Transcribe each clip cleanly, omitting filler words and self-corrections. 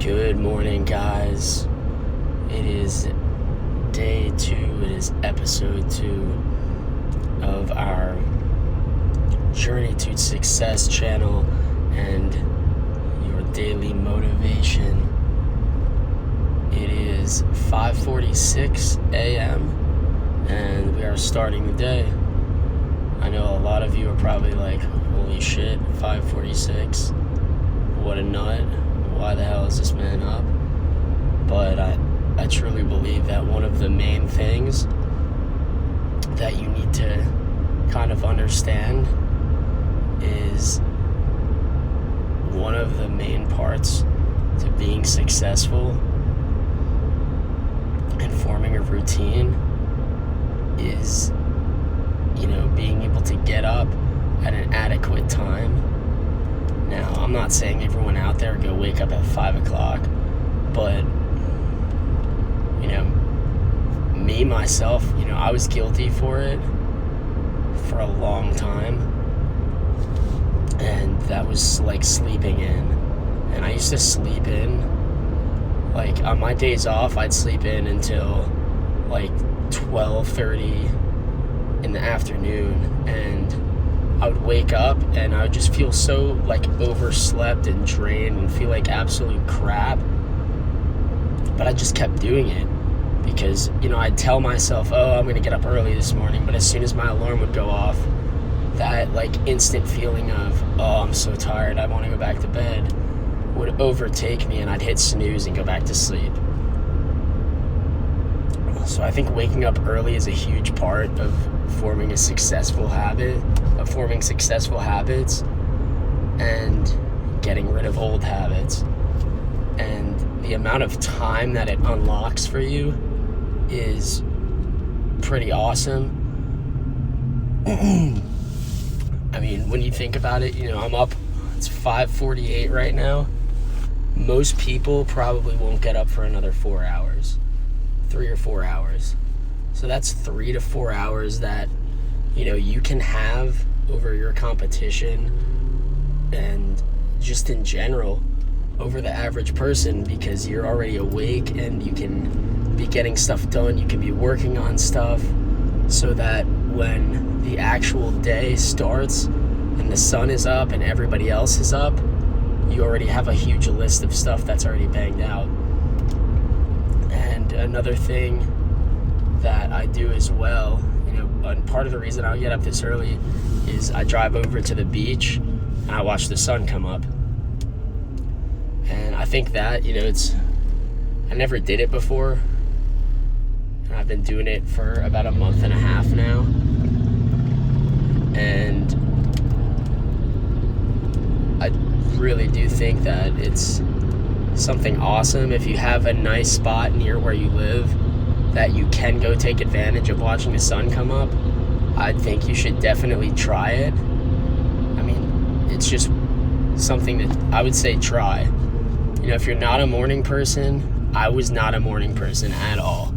Good morning, guys. It is day 2. It is episode 2 of our Journey to Success channel and your daily motivation. It is 5:46 a.m. and we are starting the day. I know a lot of you are probably like, holy shit, 5:46. What a nut. Why the hell is this man up? But I truly believe that one of the main things that you need to kind of understand is one of the main parts to being successful and forming a routine is, being able to get up at an adequate time. Now, I'm not saying everyone out there go wake up at 5 o'clock, but, me, myself, I was guilty for it for a long time, and that was like sleeping in, and I used to sleep in, like on my days off, I'd sleep in until like 12:30 in the afternoon, and I would wake up and I would just feel so like overslept and drained and feel like absolute crap. But I just kept doing it because, I'd tell myself, oh, I'm going to get up early this morning. But as soon as my alarm would go off, that like instant feeling of, oh, I'm so tired, I want to go back to bed, would overtake me, and I'd hit snooze and go back to sleep. So I think waking up early is a huge part of forming successful habits and getting rid of old habits. And the amount of time that it unlocks for you is pretty awesome. I mean, when you think about it, I'm up, it's 5:48 right now. Most people probably won't get up for another 4 hours. 3 or 4 hours. So that's 3 to 4 hours that, you can have over your competition and just in general over the average person, because you're already awake and you can be getting stuff done. You can be working on stuff so that when the actual day starts and the sun is up and everybody else is up, you already have a huge list of stuff that's already banged out. And another thing that I do as well, and part of the reason I get up this early is I drive over to the beach and I watch the sun come up. And I think that, I never did it before. And I've been doing it for about a month and a half now. And I really do think that it's something awesome if you have a nice spot near where you live that you can go take advantage of watching the sun come up. I think you should definitely try it. I mean, it's just something that I would say try. If you're not a morning person, I was not a morning person at all.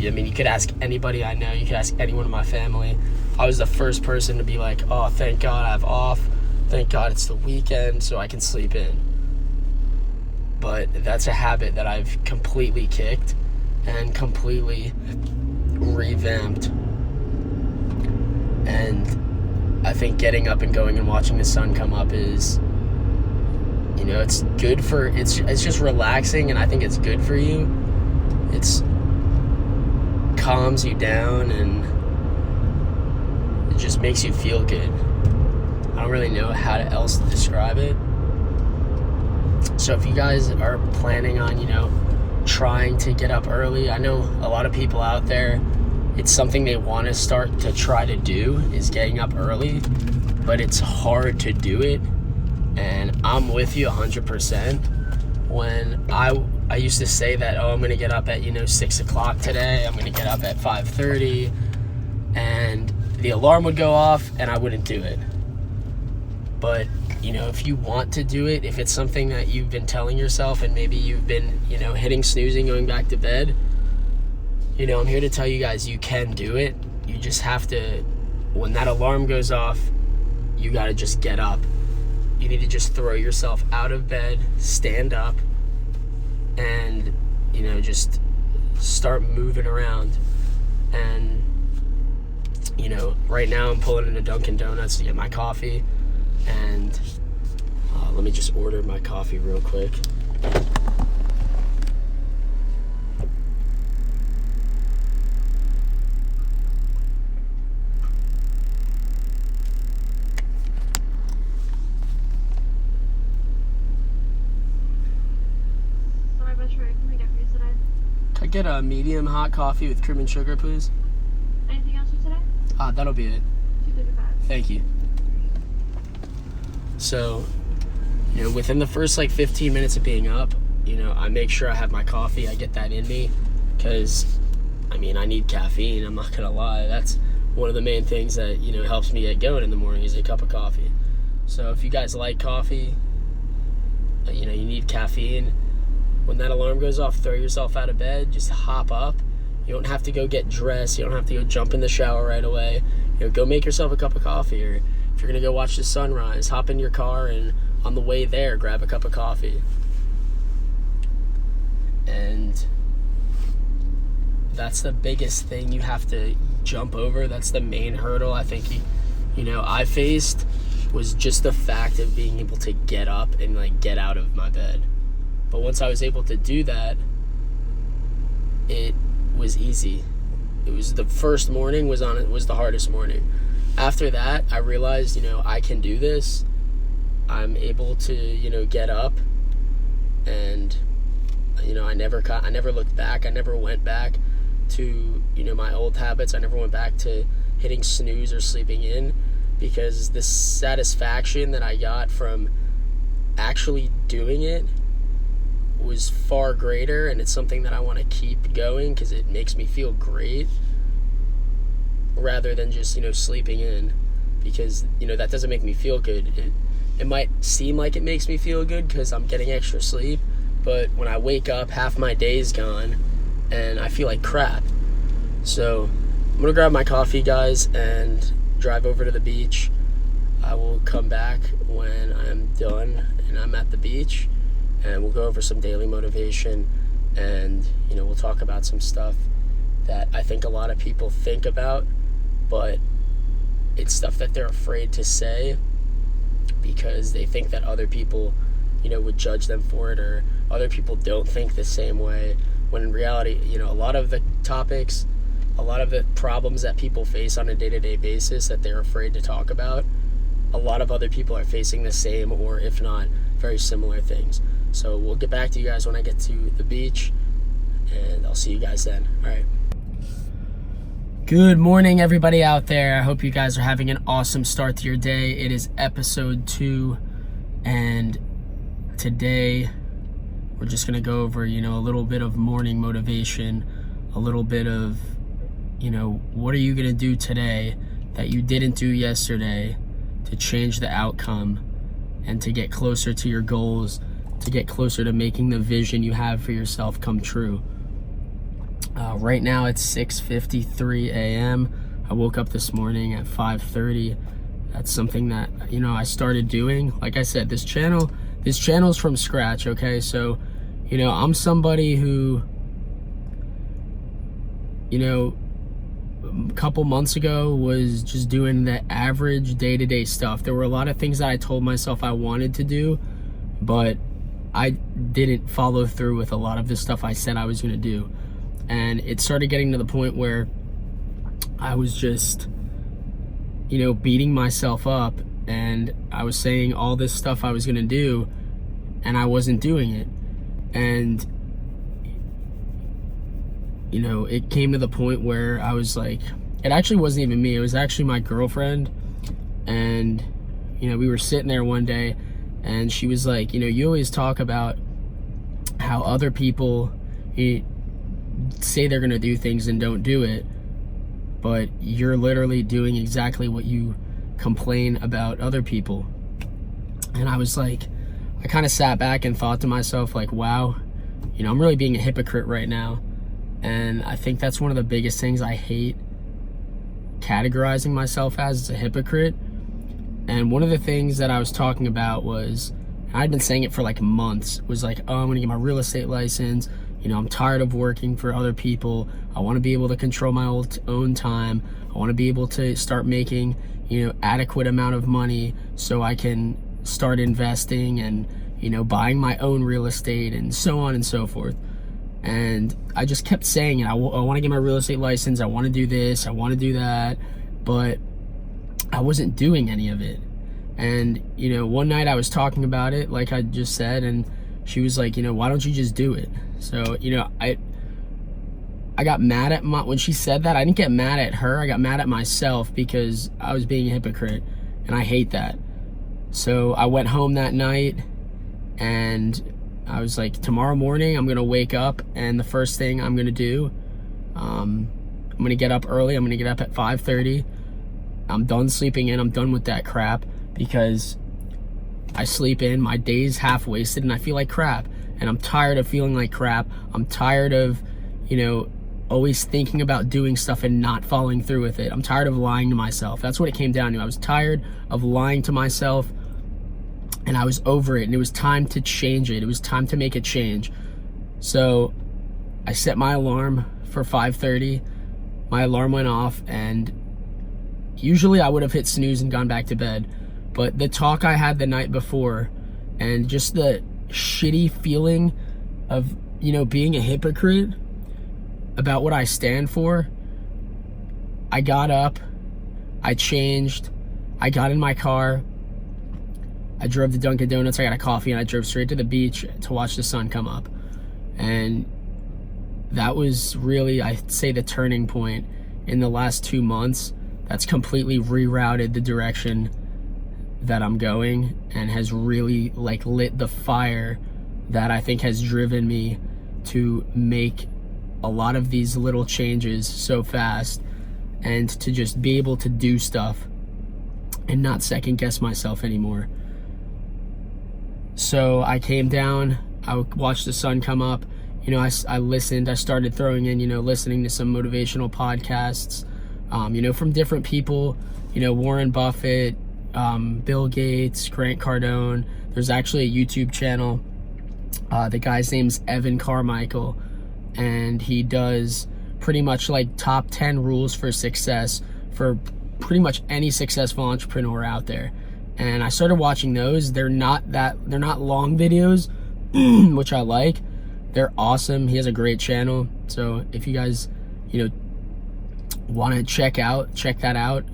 I mean, you could ask anybody I know, you could ask anyone in my family. I was the first person to be like, oh, thank God I have off. Thank God it's the weekend so I can sleep in. But that's a habit that I've completely kicked and completely revamped. And I think getting up and going and watching the sun come up is, it's good for, it's just relaxing, and I think it's good for you. It's calms you down and it just makes you feel good. I don't really know how else to describe it. So if you guys are planning on, trying to get up early, I know a lot of people out there, it's something they want to start to try to do, is getting up early, but it's hard to do it. And I'm with you 100%. When I used to say that, oh, I'm going to get up at, 6 o'clock today, I'm going to get up at 5:30, and the alarm would go off and I wouldn't do it. But, if you want to do it, if it's something that you've been telling yourself and maybe you've been, hitting snooze and going back to bed, I'm here to tell you guys you can do it. You just have to, when that alarm goes off, you got to just get up. You need to just throw yourself out of bed, stand up, and, you know, just start moving around. And, you know, right now I'm pulling into Dunkin' Donuts to get my coffee, and let me just order my coffee real quick. Can I get a medium hot coffee with cream and sugar, please? Anything else for today? That'll be it. 235. Thank you. So, you know, within the first like 15 minutes of being up, you know, I make sure I have my coffee. I get that in me because, I mean, I need caffeine. I'm not gonna lie. That's one of the main things that, you know, helps me get going in the morning is a cup of coffee. So if you guys like coffee, you know, you need caffeine. When that alarm goes off, throw yourself out of bed, just hop up. You don't have to go get dressed. You don't have to go jump in the shower right away. You know, go make yourself a cup of coffee, or if you're gonna go watch the sunrise, hop in your car and on the way there, grab a cup of coffee. And that's the biggest thing you have to jump over. That's the main hurdle I think you know, I faced, was just the fact of being able to get up and like get out of my bed. But once I was able to do that, it was easy. It was the first morning was the hardest morning. After that, I realized, you know, I can do this. I'm able to, you know, get up, and, you know, I never looked back. I never went back to, you know, my old habits. I never went back to hitting snooze or sleeping in, because the satisfaction that I got from actually doing it was far greater, and it's something that I want to keep going because it makes me feel great, rather than just, you know, sleeping in, because, you know, that doesn't make me feel good. It might seem like it makes me feel good because I'm getting extra sleep, but when I wake up, half my day's gone and I feel like crap. So I'm gonna grab my coffee, guys, and drive over to the beach. I will come back when I'm done and I'm at the beach, and we'll go over some daily motivation, and, you know, we'll talk about some stuff that I think a lot of people think about, but it's stuff that they're afraid to say because they think that other people, you know, would judge them for it, or other people don't think the same way, when in reality, you know, a lot of the topics, a lot of the problems that people face on a day-to-day basis that they're afraid to talk about, a lot of other people are facing the same, or if not, very similar things. So we'll get back to you guys when I get to the beach, and I'll see you guys then. All right. Good morning, everybody out there. I hope you guys are having an awesome start to your day. It is episode 2, and today we're just going to go over, you know, a little bit of morning motivation, a little bit of, you know, what are you going to do today that you didn't do yesterday to change the outcome and to get closer to your goals, to get closer to making the vision you have for yourself come true. Right now it's 6:53 a.m. I woke up this morning at 5:30. That's something that, you know, I started doing. Like I said, this channel's from scratch, okay? So, you know, I'm somebody who, you know, a couple months ago was just doing the average day-to-day stuff. There were a lot of things that I told myself I wanted to do, but I didn't follow through with a lot of the stuff I said I was going to do. And it started getting to the point where I was just, you know, beating myself up, and I was saying all this stuff I was going to do, and I wasn't doing it. And, you know, it came to the point where I was like, it actually wasn't even me. It was actually my girlfriend. And, you know, we were sitting there one day, and she was like, you know, you always talk about how other people say they're going to do things and don't do it, but you're literally doing exactly what you complain about other people. And I was like, I kind of sat back and thought to myself, like, wow, you know, I'm really being a hypocrite right now. And I think that's one of the biggest things I hate categorizing myself as a hypocrite. And one of the things that I was talking about was, And I'd been saying it for like months. It was like, oh, I'm gonna get my real estate license. You know, I'm tired of working for other people. I want to be able to control my own time. I want to be able to start making, you know, adequate amount of money so I can start investing and, you know, buying my own real estate and so on and so forth. And I just kept saying it. I want to get my real estate license. I want to do this. I want to do that. But I wasn't doing any of it. And, you know, one night I was talking about it, like I just said, and she was like, you know, why don't you just do it? So, you know, I got mad at when she said that. I didn't get mad at her. I got mad at myself because I was being a hypocrite, and I hate that. So I went home that night, and I was like, tomorrow morning I'm gonna wake up, and the first thing I'm gonna do, I'm gonna get up early. I'm gonna get up at 5:30. I'm done sleeping in. I'm done with that crap because I sleep in. My day's half wasted, and I feel like crap. And I'm tired of feeling like crap. I'm tired of, you know, always thinking about doing stuff and not following through with it. I'm tired of lying to myself. That's what it came down to. I was tired of lying to myself, and I was over it, and it was time to change it. It was time to make a change. So I set my alarm for 5:30. My alarm went off, and usually I would have hit snooze and gone back to bed. But the talk I had the night before, and just the shitty feeling of, you know, being a hypocrite about what I stand for, I got up, I changed, I got in my car, I drove to Dunkin' Donuts, I got a coffee, and I drove straight to the beach to watch the sun come up. And that was really, I'd say, the turning point in the last 2 months. That's completely rerouted the direction that I'm going, and has really like lit the fire that I think has driven me to make a lot of these little changes so fast, and to just be able to do stuff and not second guess myself anymore. So I came down, I watched the sun come up, you know, I listened, I started throwing in, you know, listening to some motivational podcasts, you know, from different people, you know, Warren Buffett, Bill Gates, Grant Cardone. There's actually a YouTube channel. The guy's name's Evan Carmichael, and he does pretty much like top 10 rules for success for pretty much any successful entrepreneur out there. And I started watching those. They're not long videos, which I like. They're awesome. He has a great channel. So if you guys, you know, want to check that out.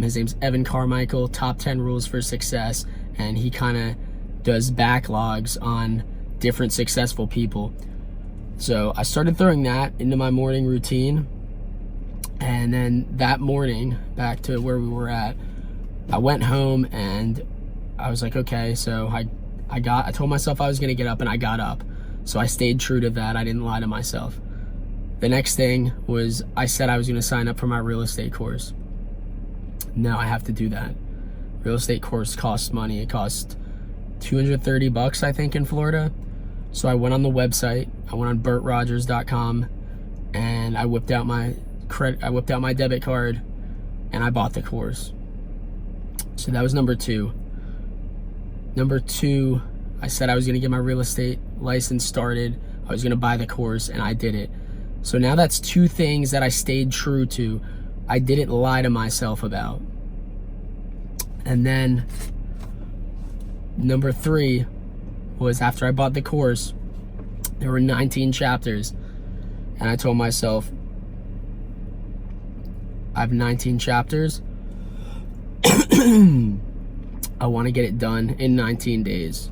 His name's Evan Carmichael, top 10 rules for success. And he kind of does backlogs on different successful people. So I started throwing that into my morning routine. And then that morning, back to where we were at, I went home and I was like, okay, so I told myself I was going to get up, and I got up. So I stayed true to that. I didn't lie to myself. The next thing was I said I was going to sign up for my real estate course. Now I have to do that. Real estate course costs money. It costs $230, I think, in Florida. So I went on the website. I went on bertrogers.com, and I whipped out my debit card, and I bought the course. So that was number 2. Number 2, I said I was going to get my real estate license started. I was going to buy the course, and I did it. So now that's 2 things that I stayed true to. I didn't lie to myself about. And then number 3 was, after I bought the course, there were 19 chapters. And I told myself, I have 19 chapters. I want to get it done in 19 days.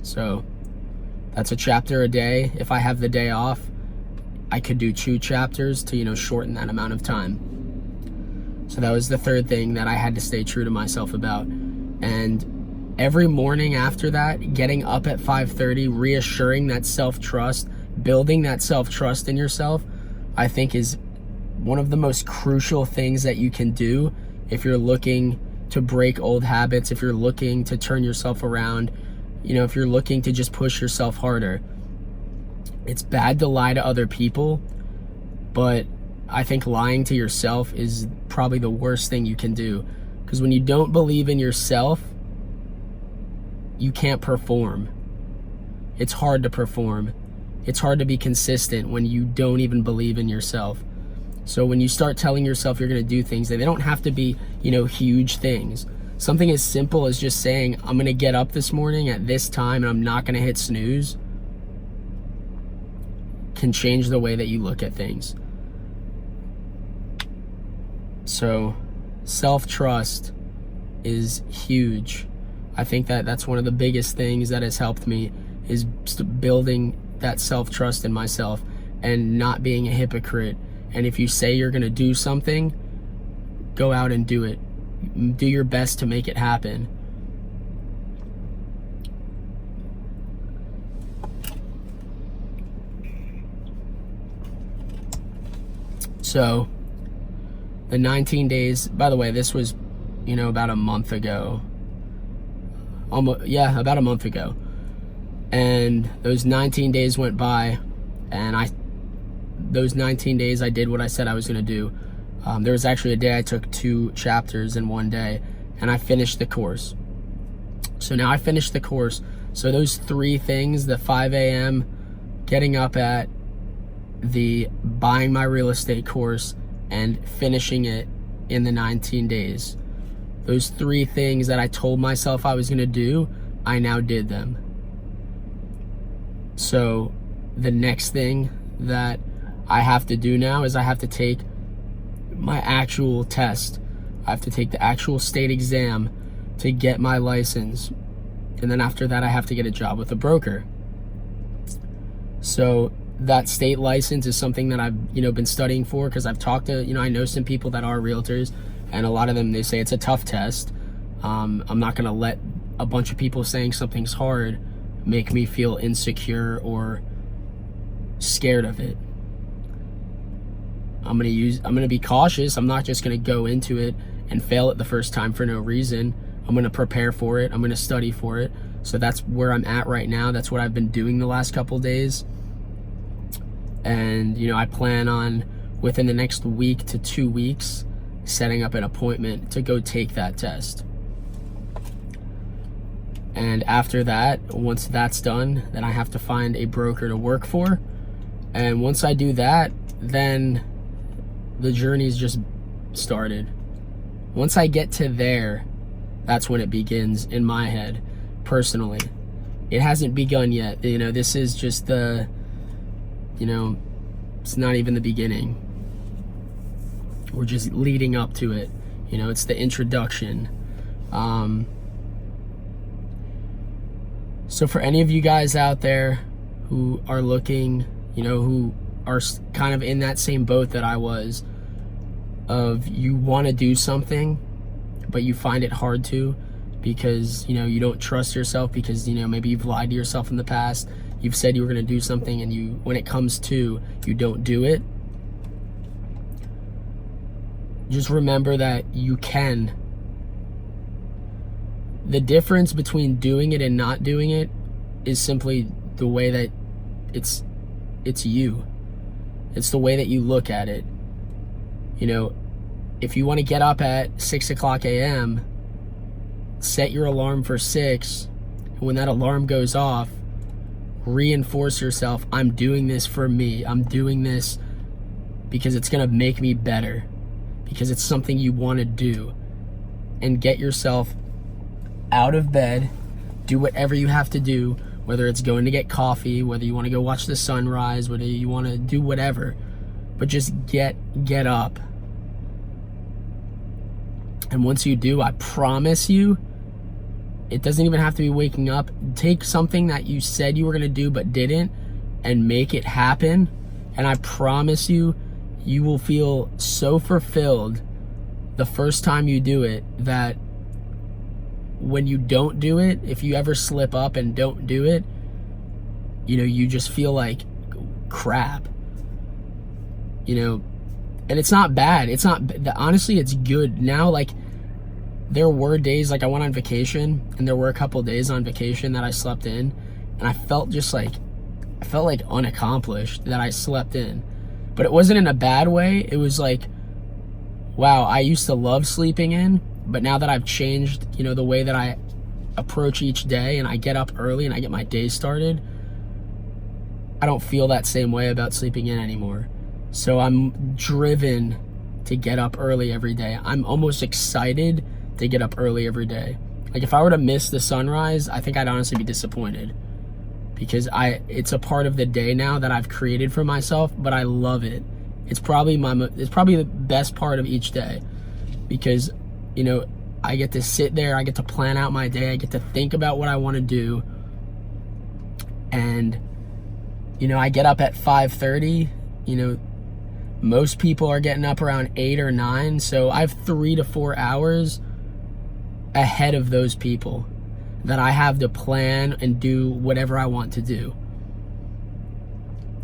So that's a chapter a day. If I have the day off, I could do 2 chapters to, you know, shorten that amount of time. So that was the 3rd thing that I had to stay true to myself about. And every morning after that, getting up at 5:30, reassuring that self-trust, building that self-trust in yourself, I think is one of the most crucial things that you can do if you're looking to break old habits, if you're looking to turn yourself around, you know, if you're looking to just push yourself harder. It's bad to lie to other people, but I think lying to yourself is probably the worst thing you can do, Because when you don't believe in yourself, you can't perform. It's hard to perform. It's hard to be consistent when you don't even believe in yourself. So when you start telling yourself you're going to do things, they don't have to be, huge things. Something as simple as just saying, I'm going to get up this morning at this time and I'm not going to hit snooze, can change the way that you look at things. So self-trust is huge. I think that's one of the biggest things that has helped me, is building that self-trust in myself and not being a hypocrite. And if you say you're going to do something, go out and do it. Do your best to make it happen. So the 19 days, by the way, this was, about a month ago. About a month ago. And those 19 days went by, and those 19 days I did what I said I was going to do. There was actually a day I took 2 chapters in one day, and I finished the course. So now I finished the course. So those 3 things, the 5 a.m., getting up at, the buying my real estate course, and finishing it in the 19 days. Those 3 things that I told myself I was going to do, I now did them. So the next thing that I have to do now is I have to take my actual test. I have to take the actual state exam to get my license. And then after that, I have to get a job with a broker. So that state license is something that I've, been studying for, because I've talked to, I know some people that are realtors, and a lot of them, they say it's a tough test. I'm not going to let a bunch of people saying something's hard make me feel insecure or scared of it. I'm going to be cautious. I'm not just going to go into it and fail it the first time for no reason. I'm going to prepare for it. I'm going to study for it. So that's where I'm at right now. That's what I've been doing the last couple days. And, I plan on, within the next week to 2 weeks, setting up an appointment to go take that test. And after that, once that's done, then I have to find a broker to work for. And once I do that, then the journey's just started. Once I get to there, that's when it begins in my head, personally. It hasn't begun yet. This is just the, it's not even the beginning. We're just leading up to it. It's the introduction. So for any of you guys out there who are looking, who are kind of in that same boat that I was, of you want to do something, but you find it hard to, because, you don't trust yourself, because, maybe you've lied to yourself in the past. You've said you were going to do something, and when it comes to, you don't do it. Just remember that you can. The difference between doing it and not doing it is simply the way that it's you. It's the way that you look at it. If you want to get up at 6 o'clock a.m., set your alarm for 6. And when that alarm goes off, reinforce yourself. I'm doing this for me. I'm doing this because it's going to make me better. Because it's something you want to do. And get yourself out of bed. Do whatever you have to do. Whether it's going to get coffee, whether you want to go watch the sunrise, whether you want to do whatever. But just get up. And once you do, I promise you, it doesn't even have to be waking up. Take something that you said you were going to do but didn't, and make it happen. And I promise you, you will feel so fulfilled the first time you do it, that when you don't do it, if you ever slip up and don't do it, you just feel like crap. And it's not bad. It's not, honestly, it's good. Now, there were days, I went on vacation, and there were a couple days on vacation that I slept in, and I felt unaccomplished that I slept in. But it wasn't in a bad way. It was wow, I used to love sleeping in, But now that I've changed, you know, the way that I approach each day and I get up early and I get my day started, I don't feel that same way about sleeping in anymore. So I'm driven to get up early every day. I'm almost excited to get up early every day. Like if I were to miss the sunrise, I think I'd honestly be disappointed, because it's a part of the day now that I've created for myself, but I love it. It's probably the best part of each day, because, you know, I get to sit there, I get to plan out my day, I get to think about what I want to do. And, you know, I get up at 5:30, you know, most people are getting up around 8 or 9, so I have 3 to 4 hours ahead of those people that I have to plan and do whatever I want to do.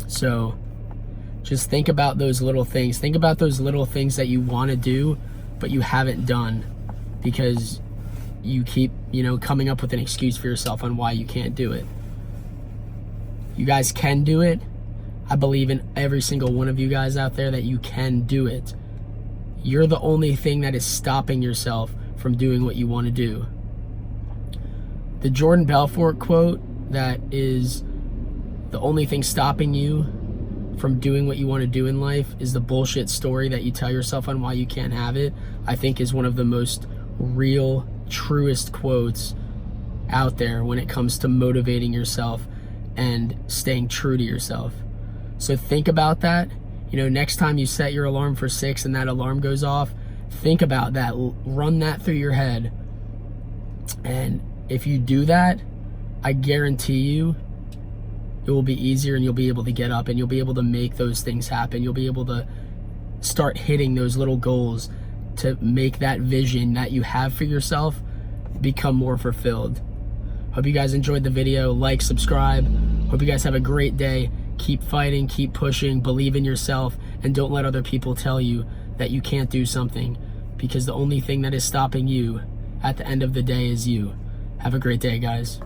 So just think about those little things. Think about those little things that you want to do, but you haven't done, because you keep, you know, coming up with an excuse for yourself on why you can't do it. You guys can do it. I believe in every single one of you guys out there that you can do it. You're the only thing that is stopping yourself from doing what you want to do. The Jordan Belfort quote, that is, the only thing stopping you from doing what you want to do in life is the bullshit story that you tell yourself on why you can't have it, I think is one of the most real, truest quotes out there when it comes to motivating yourself and staying true to yourself. So think about that. You know, next time you set your alarm for 6 and that alarm goes off, think about that. Run that through your head. And if you do that, I guarantee you, it will be easier, and you'll be able to get up and you'll be able to make those things happen. You'll be able to start hitting those little goals to make that vision that you have for yourself become more fulfilled. Hope you guys enjoyed the video. Like, subscribe. Hope you guys have a great day. Keep fighting, keep pushing, believe in yourself, and don't let other people tell you that you can't do something, because the only thing that is stopping you at the end of the day is you. Have a great day, guys.